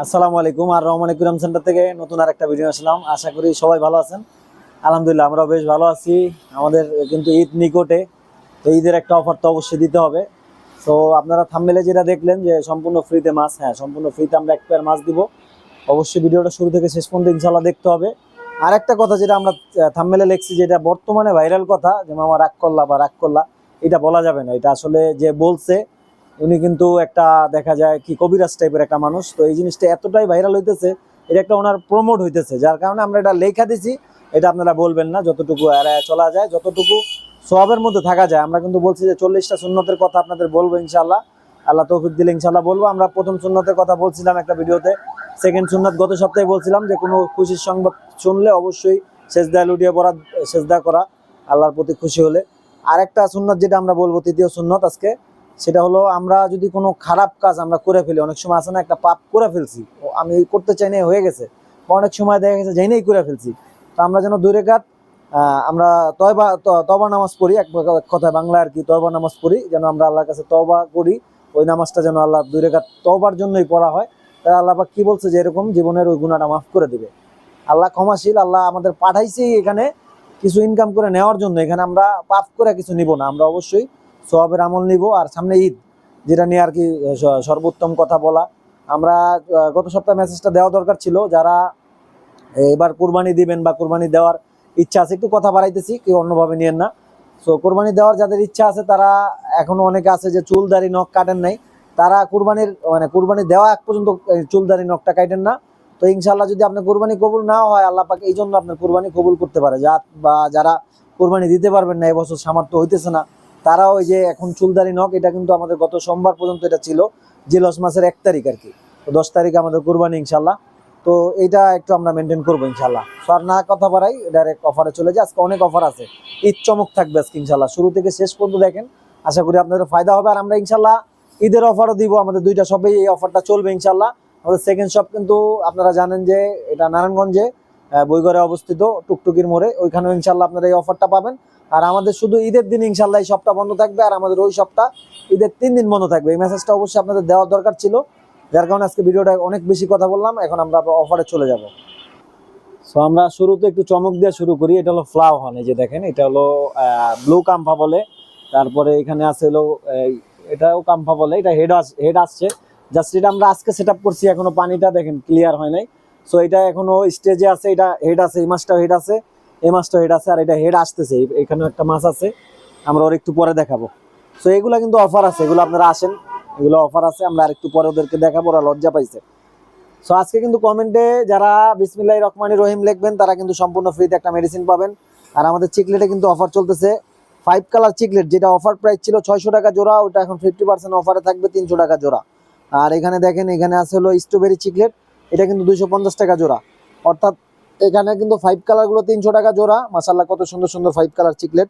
আসসালামু আলাইকুম। আর Rahman aquarium centre থেকে নতুন আর একটা ভিডিও আসলাম। আশা করি সবাই ভালো আছেন। আলহামদুলিল্লাহ আমরাও বেশ ভালো আছি। আমাদের কিন্তু ঈদ নিকটে, তো ঈদের একটা অফার তো অবশ্যই দিতে হবে। তো আপনারা থাম্বনেলে যেটা দেখলেন যে সম্পূর্ণ ফ্রিতে মাছ, হ্যাঁ সম্পূর্ণ ফ্রিতে আমরা এক পেয়ার মাছ দিব। অবশ্যই ভিডিওটা শুরু থেকে শেষ পর্যন্ত ইনশাল্লাহ দেখতে হবে। আর একটা কথা যেটা আমরা থাম্বনেলে লিখছি, যেটা বর্তমানে ভাইরাল কথা, যে মামা রাগ করলা বা রাগ করলা, এটা বলা যাবে না। এটা আসলে যে বলছে উনি কিন্তু একটা দেখা যায় কি কবিরাজ টাইপের একটা মানুষ। তো এই জিনিসটা এতটাই ভাইরাল হইতেছে, এটা একটা ওনার প্রমোট হইতেছে, যার কারণে আমরা এটা লেখা দিছি। এটা আপনারা বলবেন না, যতটুকু এড়ায় চলা যায়, যতটুকু সওয়াবের মধ্যে থাকা যায়। আমরা কিন্তু বলছি যে 40টা সুন্নতের কথা আপনাদের বলবো ইনশাল্লাহ, আল্লাহ তৌফিক দিলে ইনশাল্লাহ বলবো। আমরা প্রথম সুন্নতের কথা বলছিলাম একটা ভিডিওতে, সেকেন্ড সুন্নত গত সপ্তাহে বলছিলাম যে কোনো খুশির সংবাদ শুনলে অবশ্যই সেজদায় লুটিয়ে পড়া, সেজদা করা আল্লাহর প্রতি খুশি হলে। আর একটা সুন্নত যেটা আমরা বলবো, তৃতীয় সুন্নত আজকে, সেটা হলো আমরা যদি কোনো খারাপ কাজ আমরা করে ফেলি, অনেক সময় আছে না একটা পাপ করে ফেলছি, আমি করতে চাই না হয়ে গেছে, বা অনেক সময় দেখা গেছে যাই নাই করে ফেলছি, তো আমরা যেন 2 রাকাত আমরা তবা নামাজ পড়ি, এক কথায় বাংলা আর কি, তবা নামাজ পড়ি, যেন আমরা আল্লাহর কাছে তবা করি। ওই নামাজটা যেন আল্লাহ 2 রাকাত তবার জন্যই পড়া হয়। তাই আল্লাহ পাক কি বলছে, যে এরকম জীবনের ওই গুনাহটা মাফ করে দিবে। আল্লাহ ক্ষমাশীল, আল্লাহ আমাদের পাঠাইছে এখানে কিছু ইনকাম করে নেওয়ার জন্য। এখানে আমরা পাপ করে কিছু নিব না, আমরা অবশ্যই সওয়াবের আমল নিব। আর সামনে ঈদ, যেটা নিয়ে আর কি সর্বোত্তম কথা বলা। আমরা গত সপ্তাহে মেসেজটা দেওয়া দরকার ছিল, যারা এবার কুরবানি দিবেন বা কুরবানি দেওয়ার ইচ্ছা আছে, একটু কথা বাড়াইতেছি, কেউ অন্যভাবে নিয়েন না। সো কুরবানি দেওয়ার যাদের ইচ্ছা আছে, তারা এখনো অনেকে আছে যে চুল দাড়ি নখ কাটেন নাই, তারা কুরবানির মানে কুরবানি দেওয়া এক পর্যন্ত চুল দাড়ি নখটা কাটেন না। তো ইনশাল্লাহ যদি আপনার কুরবানি কবুল না হয়, আল্লাহ পাক এই জন্য আপনার কুরবানি কবুল করতে পারে। বা যারা কুরবানি দিতে পারবেন না, এবছর সামর্থ্য হইতেছে না, তারাও ওই যে এখন চুলদারি নখ, এটা কিন্তু আমাদের গত সোমবার পর্যন্ত এটা ছিল, জিলস মাসের 1 তারিখ আর কি। তো 10 তারিখ আমাদের কুরবানি ইনশাল্লাহ। তো এইটা একটু আমরা মেনটেন করবো ইনশাল্লাহ। তো আর না কথা বাড়াই, ডাইরেক্ট অফারে চলে যায়। আজকে অনেক অফার আছে, ঈদ চমক থাকবে আজকে ইনশাল্লাহ। শুরু থেকে শেষ পর্যন্ত দেখেন, আশা করি আপনাদের ফায়দা হবে। আর আমরা ইনশাল্লাহ ঈদের অফারও দিব, আমাদের 2টা শপেই এই অফারটা চলবে ইনশাল্লাহ। আমাদের সেকেন্ড শপ কিন্তু আপনারা জানেন যে এটা নারায়ণগঞ্জে বইঘরে অবস্থিত, টুকটুকির মোড়ে, ওইখানেও ইনশাল্লাহ আপনারা এই অফারটা পাবেন। আর আমাদের শুধু ঈদের দিন ইনশাল্লাহ এই শপটা বন্ধ থাকবে, আর আমাদের ওই শপটা ঈদের 3 দিন বন্ধ থাকবে। এই মেসেজটা অবশ্যই আপনাদের দেওয়ার দরকার ছিল, যার কারণে আজকে ভিডিওটা অনেক বেশি কথা বললাম। এখন আমরা অফারে চলে যাব। সো আমরা শুরুতে একটু চমক দিয়ে শুরু করি। এটা হলো ফ্লাও হর্ন, এই যে দেখেন, এটা হলো ব্লু কাম্পা বলে। তারপরে এখানে আছে হলো এটাও কাম্পা বলে। এটা হেড আসছে জাস্ট, এটা আমরা আজকে সেট আপ করছি, এখনো পানিটা দেখেন ক্লিয়ার হয় নাই। সো এটা এখনো স্টেজে আছে, এটা হেড আছে, এই মাছটাও হেড আছে, এই মাছটাও হেড আছে, আর এটা হেড আসতেছে। এখানেও একটা মাছ আছে, আমরা ওর একটু পরে দেখাবো। সো এগুলা কিন্তু অফার আছে, এগুলো আপনারা আসেন, এগুলো অফার আছে, আমরা আর একটু পরে ওদেরকে দেখাবো, ওরা লজ্জা পাইছে। সো আজকে কিন্তু কমেন্টে যারা বিসমিল্লাহির রহমানির রহিম লিখবেন, তারা কিন্তু সম্পূর্ণ ফ্রিতে একটা মেডিসিন পাবেন। আর আমাদের চিকলেটে কিন্তু অফার চলতেছে, 5 কালার চিকলেট, যেটা অফার প্রাইস ছিল 600 টাকা জোড়া, ওটা এখন 50% অফারে থাকবে 300 টাকা জোড়া। আর এখানে দেখেন, এখানে আছে হলো স্ট্রবেরি চিকলেট, এটা কিন্তু 250 টাকা জোড়া। অর্থাৎ এখানে কিন্তু 5 কালারগুলো 300 টাকা জোড়া। মাশাআল্লাহ কত সুন্দর সুন্দর 5 কালার চিকলেট,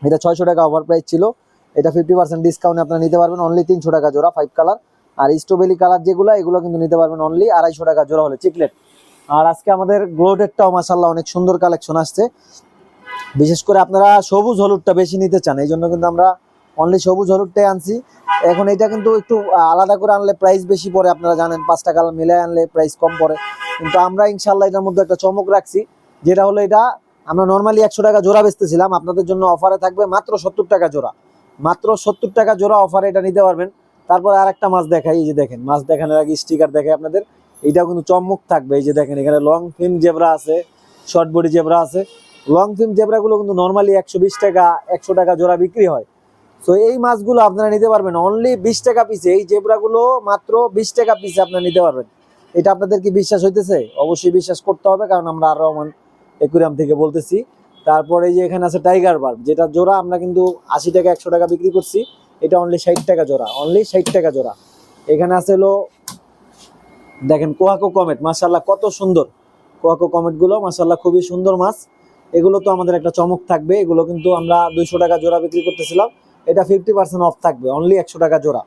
এটা 600 টাকা অফার প্রাইস ছিল, এটা 50% ডিসকাউন্টে আপনারা নিতে পারবেন অনলি 300 টাকা জোড়া 5 কালার। আর স্ট্রবেরি কালার যেগুলো, এগুলো কিন্তু নিতে পারবেন অনলি 250 টাকা জোড়া হলে চিকলেট। আর আজকে আমাদের গ্লোডেরটাও মাশাআল্লাহ অনেক সুন্দর কালেকশন আসছে। বিশেষ করে আপনারা সবুজ হলুদটা বেশি নিতে চান, এই জন্য কিন্তু আমরা অনলি সবুজ হলুদটাই আনছি। এখন এটা কিন্তু একটু আলাদা করে আনলে প্রাইস বেশি পড়ে, আপনারা জানেন 5টা কালার মিলে আনলে প্রাইস কম পড়ে। কিন্তু আমরা ইনশাল্লাহ এটার মধ্যে একটা চমক রাখছি, যেটা হলো এটা আমরা নর্মালি 100 টাকা জোড়া বেচতেছিলাম, আপনাদের জন্য অফারে থাকবে মাত্র 70 টাকা জোড়া। মাত্র 70 টাকা জোড়া অফারে এটা নিতে পারবেন। তারপর আর একটা মাছ দেখাই, এই যে দেখেন, মাছ দেখানোর আগে স্টিকার দেখাই আপনাদের, এইটাও কিন্তু চমক থাকবে। এই যে দেখেন, এখানে লং ফিন জেব্রা আছে, শর্ট বডি জেব্রা আছে। লং ফিন জেব্রাগুলো কিন্তু নর্মালি 120 টাকা 100 টাকা জোড়া বিক্রি হয়। সো এই মাছগুলো আপনারা নিতে পারবেন অনলি 20 টাকা পিসে। এই জেব্রাগুলো মাত্র 20 টাকা পিসে আপনারা নিতে পারবেন। এটা আপনাদের কি বিশ্বাস হইতেছে? অবশ্যই বিশ্বাস করতে হবে, কারণ আমরা আর রহমান একুরিয়াম থেকে বলতেছি। তারপরে এই যে এখানে আছে টাইগার বার্ড, যেটা জোড়া আমরা কিন্তু 80 টাকা 100 টাকা বিক্রি করছি, এটা অনলি 60 টাকা জোড়া, অনলি 60 টাকা জোড়া। এখানে আছে হলো দেখেন কোয়াকো কমেট, মাশাআল্লাহ কত সুন্দর কোয়াকো কমেট গুলো, মাশাআল্লাহ খুবই সুন্দর মাছ। এগুলো তো আমাদের একটা চমক থাকবে, এগুলো কিন্তু আমরা 200 টাকা জোড়া বিক্রি করতেছিলাম, এটা 50% অফ থাকবে, অনলি 100 টাকা জোড়া,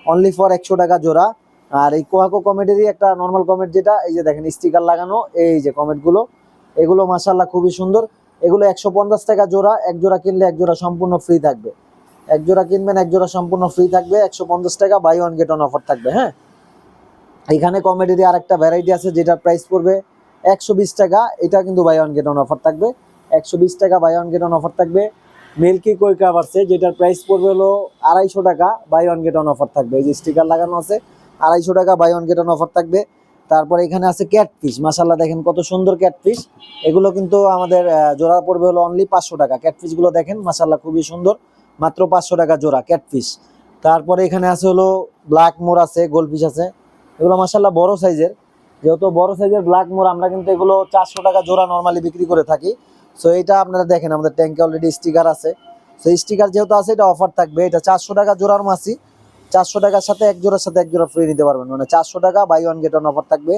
অনলি ফর 100 টাকা জোড়া। আর এই কোয়াকো কমেটেরই একটা নর্মাল কমেট, যেটা এই যে দেখেন স্টিকার লাগানো, এই যে কমেট গুলো, এগুলো মাশাআল্লাহ খুবই সুন্দর। এগুলো 150 টাকা জোড়া, এক জোড়া কিনলে এক জোড়া সম্পূর্ণ ফ্রি থাকবে। এক জোড়া কিনবেন এক জোড়া সম্পূর্ণ ফ্রি থাকবে, 150 টাকা, buy one get one offer থাকবে। হ্যাঁ, এখানে কমেডির আরেকটা ভ্যারাইটি আছে যেটার প্রাইস পড়বে 120 টাকা। এটা কিন্তু buy one get one offer থাকবে, 120 টাকা buy one get one offer থাকবে। মিল্কি কই কাপ আছে যেটার প্রাইস পড়বে হলো 250 টাকা, buy one get one offer থাকবে। এই যে স্টিকার লাগানো আছে, 250 টাকা buy one get one offer থাকবে। তারপরে এখানে আছে ক্যাটফিশ, মাশাআল্লাহ দেখেন কত সুন্দর ক্যাটফিশ। এগুলো কিন্তু আমাদের জোড়া পড়বে হলো অনলি 500 টাকা। ক্যাটফিশ গুলো দেখেন মাশাআল্লাহ খুবই সুন্দর, মাত্র 500 টাকা জোড়া ক্যাটফিশ। তারপরে এখানে আছে হলো ব্ল্যাক মোর আছে, গোল্ডফিশ আছে, এগুলো মাশাআল্লাহ বড় সাইজের। যেহেতু বড় সাইজের ব্ল্যাক মোর, আমরা কিন্তু এগুলো 400 টাকা জোড়া নরমালি বিক্রি করে থাকি। সো এটা আপনারা দেখেন আমাদের ট্যাঙ্কে অলরেডি স্টিকার আছে। সো স্টিকার যেহেতু আছে এটা অফার থাকবে। এটা 400 টাকা জোড়ার মাছি, 400 টাকার সাথে এক জোড়ার সাথে এক জোড়া ফ্রি নিতে পারবেন, মানে 400 টাকা buy one get one offer থাকবে।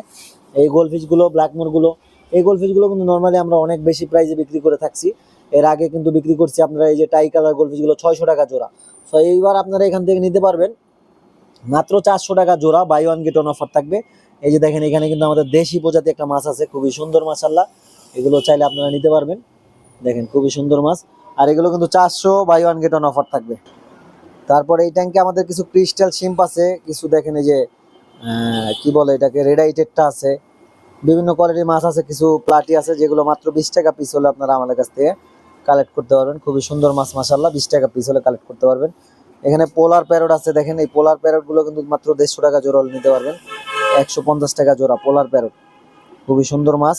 এই গোল্ডফিশ গুলো, ব্ল্যাক মোর গুলো, এই গোল্ডফিশ গুলো কিন্তু নরমালি আমরা অনেক বেশি প্রাইসে বিক্রি করে থাকছি। এর আগে কিন্তু বিক্রি করছি আপনারা এই যে টাই কালার গোল্ডফিশ গুলো 600 টাকা জোড়া। সো এইবার আপনারা এখান থেকে নিতে পারবেন মাত্র 400 টাকা জোড়া, buy one get one offer থাকবে। এই যে দেখেন এখানে কিন্তু আমাদের দেশি প্রজাতি একটা মাছ আছে, খুবই সুন্দর মাশাআল্লাহ। এগুলো চাইলে আপনারা নিতে পারবেন, দেখেন খুবই সুন্দর মাছ। আর এগুলো কিন্তু 400 buy one get one offer থাকবে। তারপরে এই ট্যাঙ্কে আমাদের কিছু ক্রিস্টাল শিম্প আছে, কিছু দেখেন এই যে কি বলে এটাকে, রেডাইটেডটা আছে, বিভিন্ন কোয়ালিটির মাছ আছে, কিছু প্লাটি আছে যেগুলো মাত্র 20 টাকা পিস হলে আপনারা আমাদের কাছ থেকে কালেক্ট করতে পারবেন। খুবই সুন্দর মাছ মাশাআল্লাহ, 20 টাকা পিস হলে কালেক্ট করতে পারবেন। এখানে পোলার প্যারট আছে, দেখেন এই পোলার প্যারট গুলো কিন্তু মাত্র 150 টাকা জোড়া হলে নিতে পারবেন, 150 টাকা জোড়া পোলার প্যারট, খুবই সুন্দর মাছ।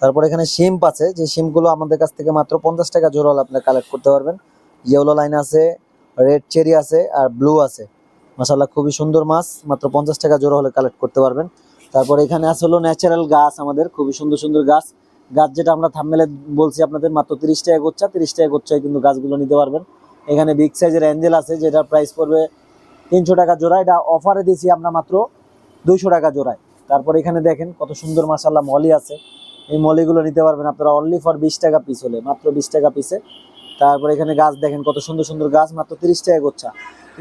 তারপর এখানে শিম্প আছে, যে শিম্প গুলো আমাদের কাছ থেকে মাত্র 50 টাকা জোড়া হলে আপনারা কালেক্ট করতে পারবেন। ইয়েলো লাইন আছে, রেড চেরি আছে, আর ব্লু আছে, মাশাআল্লাহ খুবই সুন্দর মাছ, মাত্র 50 টাকা জোড়া হলে কালেক্ট করতে পারবেন। তারপর এখানে আছে হলো ন্যাচারাল গাছ, আমাদের খুবই সুন্দর সুন্দর গাছ, গাছ যেটা আমরা থাম্বনেলে বলছি আপনাদের, মাত্র 30 টাকা গোচ্ছা, 30 টাকা গোচ্ছায় কিন্তু গাছগুলো নিতে পারবেন। এখানে বিগ সাইজের অ্যাঞ্জেল আছে যেটার প্রাইস পড়বে 300 টাকা জোড়া, এটা অফারে দিয়েছি আমরা মাত্র 200 টাকা জোড়ায়। তারপর এখানে দেখেন কত সুন্দর মাশাআল্লাহ মলি আছে, এই মলিগুলো নিতে পারবেন আপনারা অনলি ফর 20 টাকা পিস হলে, মাত্র 20 টাকা পিসে। তারপর এখানে গাছ দেখেন কত সুন্দর সুন্দর গাছ, মাত্র 30 টাকা গোচ্ছা।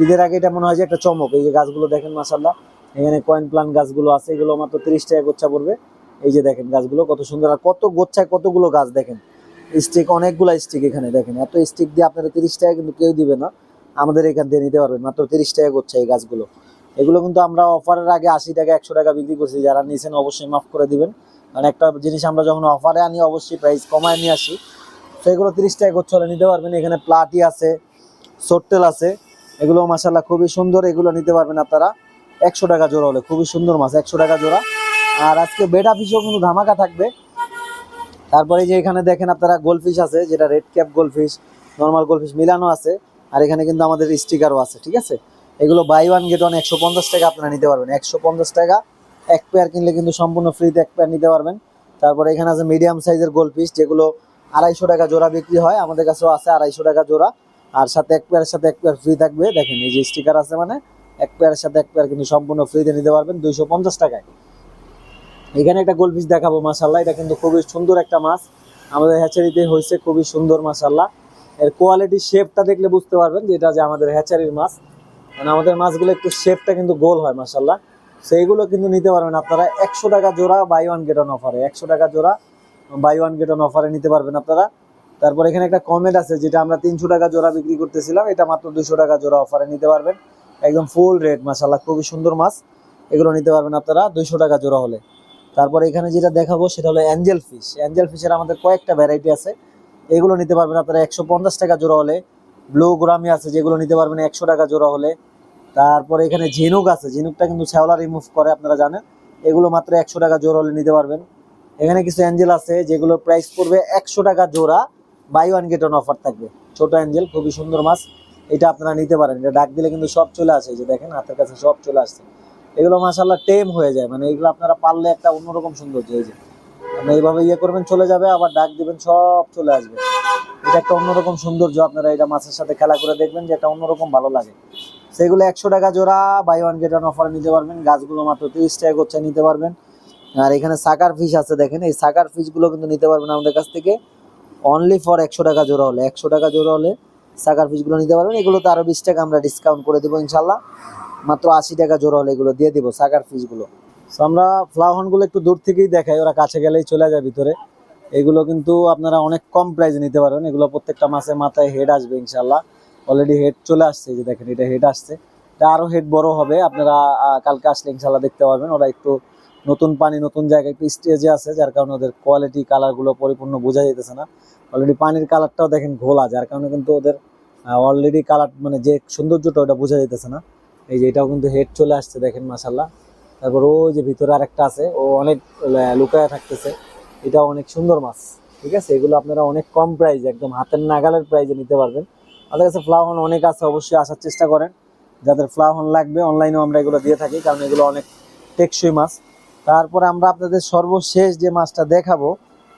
ঈদের আগে এটা মনে হয় যে একটা চমক, এই যে গাছগুলো দেখেন মাশাআল্লাহ, এখানে কয়েন প্লান্ট গাছগুলো আছে, এগুলো মাত্র 30 টাকা গোচ্ছা পড়বে। এই যে দেখেন গাছগুলো কত সুন্দর, আর কত গোচ্ছায় কতগুলো গাছ দেখেন, স্টিক অনেকগুলো স্টিক, এখানে দেখেন এত স্টিক দিয়ে আপনারা 30 টাকা কিন্তু কেউ দিবে না, আমাদের এখান থেকে নিতে পারবেন মাত্র 30 টাকা গোচ্ছা এই গাছগুলো। এগুলো কিন্তু আমরা অফারের আগে 80 টাকা 100 টাকা বিক্রি করছি, যারা নিয়েছেন অবশ্যই মাফ করে দিবেন, কারণ একটা জিনিস আমরা যখন অফারে আনি অবশ্যই প্রাইস কমায় নিয়ে আসি। তো এগুলো 30 টাকা গোচ্ছা হলে নিতে পারবেন। এখানে প্লাটি আছে, সোট্টেল আছে, এগুলো মাশাআল্লাহ খুবই সুন্দর, এগুলো নিতে পারবেন আপনারা 100 টাকা জোড়া হলে, খুবই সুন্দর মাছ, 100 টাকা জোড়া। আর আজকে বেটা ফিশও কিন্তু ধামাকা থাকবে। তারপরে যে এখানে দেখেন আপনারা গোল্ডফিশ আছে, যেটা red cap goldfish, normal goldfish মিলানো আছে, আর এখানে কিন্তু আমাদের স্টিকারও আছে, ঠিক আছে। এগুলো বাই ওয়ান গেট ওয়ান 150 টাকা আপনারা নিতে পারবেন, 150 টাকা এক পেয়ার কিনলে কিন্তু সম্পূর্ণ ফ্রিতে এক পেয়ার নিতে পারবেন। তারপরে এখানে আছে মিডিয়াম সাইজের গোল্ডফিশ, যেগুলো 250 টাকা জোড়া বিক্রি হয়, আমাদের কাছেও আছে 250 টাকা জোড়া, আর সাথে এক পেয়ারের সাথে এক পেয়ার ফ্রি থাকবে। দেখেন এই যে স্টিকার আছে, মানে এক পেয়ারের সাথে এক পেয়ার কিন্তু সম্পূর্ণ ফ্রিতে নিতে পারবেন 250 টাকায়। এখানে একটা গোল্ডফিশ দেখাবো মাশাআল্লাহ, এটা কিন্তু খুবই সুন্দর একটা মাছ, আমাদের হ্যাচারিতে হয়েছে, খুবই সুন্দর মাশাআল্লাহ। এর কোয়ালিটি শেপটা দেখলে বুঝতে পারবেন যে এটা যে আমাদের হ্যাচারির মাছ, মানে আমাদের মাছগুলো একটু শেপটা কিন্তু গোল হয় মাশাআল্লাহ। সেইগুলো কিন্তু নিতে পারবেন আপনারা 100 টাকা জোড়া বাই ওয়ান গেট ওয়ান অফারে, 100 টাকা জোড়া বাই ওয়ান গেট ওয়ান অফারে নিতে পারবেন আপনারা। তারপর এখানে একটা কমেট আছে যেটা আমরা 300 টাকা জোড়া বিক্রি করতেছিলাম, এটা মাত্র 200 টাকা জোড়া অফারে নিতে পারবেন, একদম ফুল রেড মাশাআল্লাহ, খুবই সুন্দর মাছ, এগুলো নিতে পারবেন আপনারা 200 টাকা জোড়া হলে। তারপর এখানে যেটা দেখাবো সেটা হলো অ্যাঞ্জেল ফিশ, অ্যাঞ্জেল ফিশের আমাদের কয়েকটা ভ্যারাইটি আছে, এগুলো নিতে পারবেন আপনারা 150 টাকা জোড়া হলে। ব্লু গোরামি আছে, যেগুলো নিতে পারবেন 100 টাকা জোড়া হলে। তারপরে এখানে ঝিনুক আছে, ঝিনুকটা কিন্তু শ্যাওলা রিমুভ করে আপনারা জানেন, এগুলো মাত্র 100 টাকা জোড়া হলে নিতে পারবেন। এখানে কিছু অ্যাঞ্জেল আছে যেগুলোর প্রাইস পড়বে 100 টাকা জোড়া, buy one get one offer থাকবে। ছোট অ্যাঞ্জেল, খুবই সুন্দর মাছ, এটা আপনারা নিতে পারেন, এটা ডাক দিলে কিন্তু সব চলে আসে, এই যে দেখেন হাতের কাছে সব চলে আসছে। এগুলো মাশাআল্লাহ টেম হয়ে যায়, মানে এগুলো আপনারা পারলে একটা অন্যরকম সৌন্দর্য, এই যে আপনি এইভাবে ইয়ে করবেন চলে যাবে, আবার ডাক দিবেন সব চলে আসবে, এটা একটা অন্যরকম সৌন্দর্য। আপনারা এটা মাছের সাথে খেলা করে দেখবেন যে এটা অন্যরকম ভালো লাগে। সেগুলো 100 টাকা জোড়া বাই ওয়ান গেট ওয়ান অফারে নিতে পারবেন, গাছগুলো মাত্র 30 টাকা গোচ্ছা নিতে পারবেন। আর এখানে সাকার ফিশ আছে, দেখেন এই সাকার ফিশগুলো কিন্তু নিতে পারবেন আমাদের কাছ থেকে অনলি ফর 100 টাকা জোড়া হলে, 100 টাকা জোড়া হলে সাকার ফিশগুলো নিতে পারবেন। এগুলোতে আরো 20 টাকা আমরা ডিসকাউন্ট করে দেবো ইনশাল্লাহ, মাত্র 80 টাকা জোড়া হলে এগুলো দিয়ে দিব সাকার ফিশগুলো। তো আমরা ফ্লাওয়ারগুলো একটু দূর থেকেই দেখাই, ওরা কাছে গেলেই চলে যায় ভিতরে। এগুলো কিন্তু আপনারা অনেক কম প্রাইসে নিতে পারবেন, এগুলো প্রত্যেকটা মাছের মাথায় হেড আসবে ইনশাল্লাহ, অলরেডি হেড চলে আসছে, এই যে দেখেন এটা হেড আসছে, এটা আরো হেড বড় হবে, আপনারা কালকে আসলে ইনশাল্লাহ দেখতে পারবেন। ওরা একটু নতুন পানি নতুন জায়গায় একটু স্টেজে আছে, যার কারণে ওদের কোয়ালিটি কালারগুলো পরিপূর্ণ বোঝা যেতেছে না। অলরেডি পানির কালারটাও দেখেন ঘোলা, যার কারণে কিন্তু ওদের অলরেডি কালার মানে যে সৌন্দর্যটা ওটা বোঝা যেতেছে না। এই যে এটাও কিন্তু হেড চলে আসছে দেখেন মাশাল্লাহ। তারপর ওই যে ভিতরে আরেকটা আছে, ও অনেক লুকায় থাকতেছে, এটাও অনেক সুন্দর মাছ। ঠিক আছে, এগুলো আপনারা অনেক কম প্রাইস, একদম হাতের নাগালের প্রাইসে নিতে পারবেন। আমাদের কাছে ফ্লাওয়ার অনেক আছে, অবশ্যই আসার চেষ্টা করেন। যাদের ফ্লাওয়ার লাগবে অনলাইনেও আমরা এগুলো দিয়ে থাকি, কারণ এগুলো অনেক টেকসই মাছ। তারপরে আমরা আপনাদের সর্বশেষ যে মাছটা দেখাবো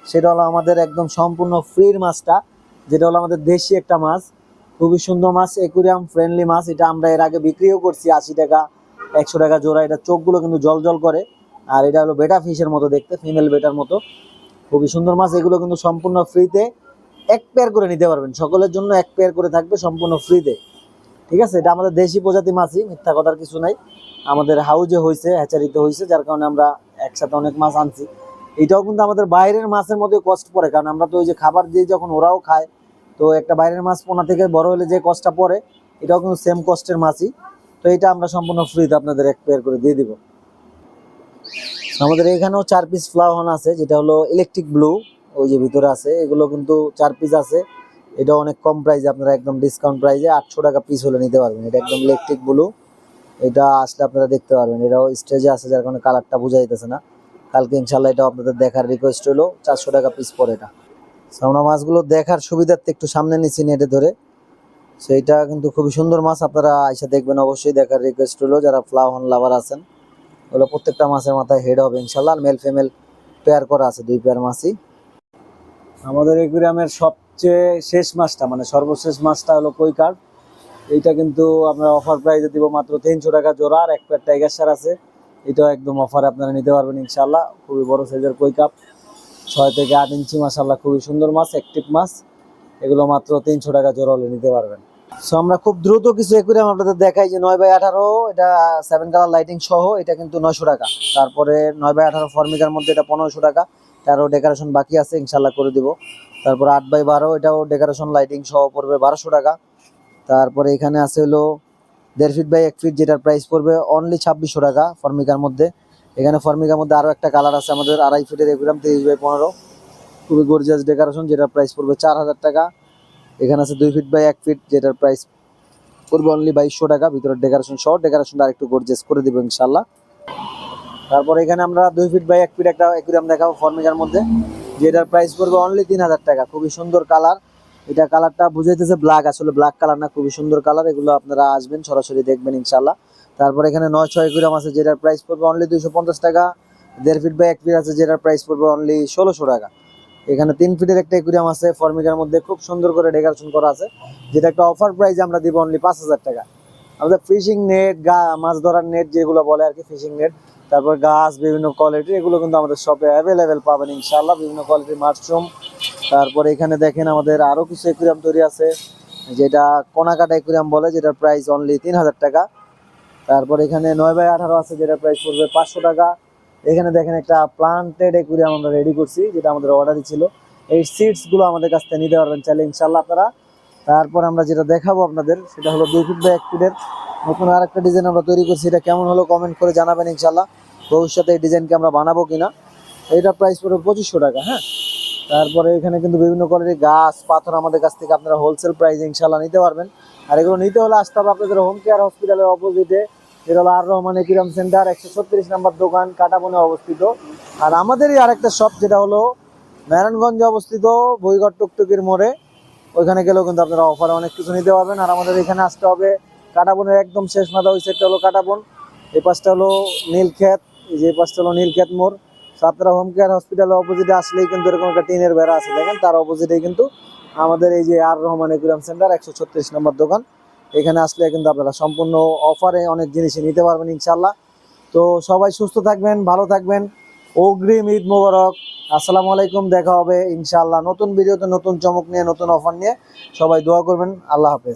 সেটা হলো আমাদের একদম সম্পূর্ণ ফ্রির মাছটা, যেটা হলো আমাদের দেশি একটা মাছ, খুবই সুন্দর মাছ, একুরিয়াম ফ্রেন্ডলি মাছ। এটা আমরা এর আগে বিক্রিও করছি 80 টাকা 100 টাকা জোড়া। এটা চোখগুলো কিন্তু জল জল করে, আর এটা হলো বেটা ফিশের মতো দেখতে, ফিমেল বেটার মতো, খুবই সুন্দর মাছ। এগুলো কিন্তু সম্পূর্ণ ফ্রিতে এক পেয়ার করে নিতে পারবেন, সকলের জন্য এক পেয়ার করে থাকবে সম্পূর্ণ ফ্রিতে। ঠিক আছে, এটা আমাদের দেশি প্রজাতি মাছই, মিথ্যা কথার কিছু নাই। আমাদের হাউজে হয়েছে, হ্যাচারিতে হয়েছে, যার কারণে আমরা একসাথে অনেক মাছ আনছি। এটাও কিন্তু আমাদের বাইরের মাছের মধ্যে কষ্ট পড়ে, কারণ আমরা তো ওই যে খাবার দিই যখন ওরাও খায়, তো একটা বাইরের মাছ পোনা থেকে বড় হলে যে কষ্টটা পড়ে, এটাও কিন্তু সেম কষ্টের মাছই। তো এটা আমরা সম্পূর্ণ ফ্রিতে আপনাদের এক পেয়ার করে দিয়ে দিব। আমাদের এখানেও 4 পিস ফ্লাওয়ার আছে, যেটা হলো ইলেকট্রিক ব্লু, ওই যে ভিতরে আছে, এগুলো কিন্তু 4 পিস আছে। এটা অনেক কম প্রাইসে, আপনারা একদম ডিসকাউন্ট প্রাইসে 800 টাকা পিস হলে নিতে পারবেন। এটা একদম ইলেকট্রিক ব্লু, এটা আসলে আপনারা দেখতে পারবেন। এটাও স্টেজে আছে, যার কারণে কালারটা বোঝা যাইতেছে না। কালকে ইনশাল্লাহ এটাও আপনাদের দেখার রিকোয়েস্ট হলো, 400 টাকা পিস পরে এটা। So, আমরা মাছগুলো দেখার সুবিধার্থে একটু সামনে নিচ্ছি নেটে ধরে। সেইটা কিন্তু খুবই সুন্দর মাছ, আপনারা আইসা দেখবেন, অবশ্যই দেখার রিকোয়েস্ট হলো। যারা ফ্লাওয়ার লাভার আছেন, ওগুলো প্রত্যেকটা মাছের মাথায় হেড হবে ইনশাল্লাহ, মেল ফিমেল পেয়ার করা আছে, 2 পেয়ার মাছই। আমাদের একুরিয়ামের সবচেয়ে শেষ মাছটা, মানে সর্বশেষ মাছটা হলো কই কার্প। এইটা কিন্তু আমরা অফার প্রাইসে দিব মাত্র 300 টাকা জোড়া, আর এক পেয়ার টাইগার শার্ক আছে, এটাও একদম অফারে আপনারা নিতে পারবেন ইনশাল্লাহ। খুবই বড় সাইজের কই কাপ, 6 থেকে 8 ইঞ্চি, মাশাল্লাহ খুবই সুন্দর মাছ, অ্যাক্টিভ মাছ। এগুলো মাত্র 300 টাকা জোড়া হলে নিতে পারবেন। সো আমরা খুব দ্রুত কিছু একুরিয়াম আপনাদের দেখাই, যে 9x18, এটা 7 কালার লাইটিং সহ, এটা কিন্তু 900 টাকা। তারপরে 9x18 ফর্মিকার মধ্যে এটা 1500 টাকা, তারও ডেকোরেশন বাকি আছে, ইনশাল্লাহ করে দিব। তারপরে 8x12, এটাও ডেকোরেশন লাইটিং সহ পড়বে 1200 টাকা। তারপরে এখানে আছে হলো 1.5 ফিট বাই 1 ফিট, যেটার প্রাইস পড়বে অনলি 2600 টাকা ফর্মিকার মধ্যে। এখানে ফর্মিকার মধ্যে আরও একটা কালার আছে আমাদের 2.5 ফিটের একুরিয়াম, 30x15, খুবই গর্জিয়াস ডেকোরেশন, যেটার প্রাইস পড়বে 4000 টাকা। এখানে আছে 2 ফিট বাই 1 ফিট, যেটার প্রাইস পড়বে অনলি 2200 টাকা, ভিতরের ডেকোরেশন সহ। ডেকোরেশনটা আরেকটু গর্জিয়াস করে দিব ইনশাল্লাহ। তারপর এখানে আমরা 2 ফিট বাই 1 ফিট একটা একুরিয়াম দেখাবো ফর্মিকার মধ্যে, যেটার প্রাইস পড়বে অনলি 3000 টাকা। খুবই সুন্দর কালার, এটা কালারটা বুঝাইতেছে ব্ল্যাক, আসলে ব্ল্যাক কালার না, খুবই সুন্দর কালার। এগুলো আপনারা আসবেন সরাসরি দেখবেন ইনশাল্লাহ। তারপর এখানে 9-6 একুরিয়াম আছে, যেটার প্রাইস পড়বে অনলি 250 টাকা। 1.5 ফিট বাই 1 ফিট আছে, যেটার প্রাইস পড়বে অনলি 1600 টাকা। এখানে 3 ফিটের একটা একুরিয়াম আছে ফর্মিকার মধ্যে, খুব সুন্দর করে ডেকোরেশন করা আছে, যেটা একটা অফার প্রাইস আমরা দিব অনলি 5000 টাকা। আমাদের ফিশিং নেট, মাছ ধরার নেট যেগুলো বলে আর কি, ফিশিং নেট, তারপর গাছ বিভিন্ন কোয়ালিটির, এগুলো কিন্তু আমাদের শপে অ্যাভেলেবেল পাবেন ইনশাল্লাহ, বিভিন্ন কোয়ালিটির মাশরুম। তারপরে এখানে দেখেন আমাদের আরও কিছু একুরিয়াম তৈরি আছে, যেটা কোনাকাটা একুরিয়াম বলে, যেটার প্রাইস অনলি 3000 টাকা। তারপর এখানে 9x18 আছে, যেটার প্রাইস পড়বে 500 টাকা। এখানে দেখেন একটা প্লান্টেড একুরিয়াম আমরা রেডি করছি, যেটা আমাদের অর্ডারই ছিল। এই সিডসগুলো আমাদের কাছ থেকে নিতে পারবেন চাইলে ইনশাল্লাহ আপনারা। তারপর আমরা যেটা দেখাবো আপনাদের, সেটা হলো 2 ফিট বাই 1 ফিটের নতুন আর একটা ডিজাইন আমরা তৈরি করছি। এটা কেমন হলো কমেন্ট করে জানাবেন ইনশাল্লাহ, ভবিষ্যতে এই ডিজাইনকে আমরা বানাবো কিনা। এইটা প্রাইস পড়বে 2500 টাকা। হ্যাঁ, তারপরে এখানে কিন্তু বিভিন্ন কোয়ালিটির গাছ পাথর আমাদের কাছ থেকে আপনারা হোলসেল প্রাইসে ইনশাল্লাহ নিতে পারবেন। আর এগুলো নিতে হলে আসতে হবে আপনাদের হোম কেয়ার হসপিটালের অপোজিটে, যেটা হলো আর রহমান একুরিয়াম সেন্টার, 136 নম্বর দোকান, কাটাবনে অবস্থিত। আর আমাদেরই আরেকটা শপ, যেটা হলো নারায়ণগঞ্জে অবস্থিত, বইঘর টুকটুকির মোড়ে, ওইখানে গেলেও কিন্তু আপনারা অফারে অনেক কিছু নিতে পারবেন। আর আমাদের এখানে আসতে হবে কাটাবনের একদম শেষ মাথা, ওই সাইডটা হলো কাটাবন, এই পাশটা হলো নীলক্ষেত, এই যে পাশটা হলো নীলক্ষেত মোড়। তো আপনারা হোম কেয়ার হসপিটালের অপোজিটে আসলেই কিন্তু এরকম একটা টিনের বেড়া আছে দেখেন, তার অপোজিটেই কিন্তু আমাদের এই যে আর রহমান একুরিয়াম সেন্টার, 136 নম্বর দোকান। এখানে আসলে কিন্তু আপনারা সম্পূর্ণ অফারে অনেক জিনিসই নিতে পারবেন ইনশাল্লাহ। তো সবাই সুস্থ থাকবেন, ভালো থাকবেন, অগ্রিম ঈদ মোবারক। আসসালামু আলাইকুম, দেখা হবে ইনশাল্লাহ নতুন ভিডিওতে, নতুন চমক নিয়ে, নতুন অফার নিয়ে। সবাই দোয়া করবেন, আল্লাহ হাফেজ।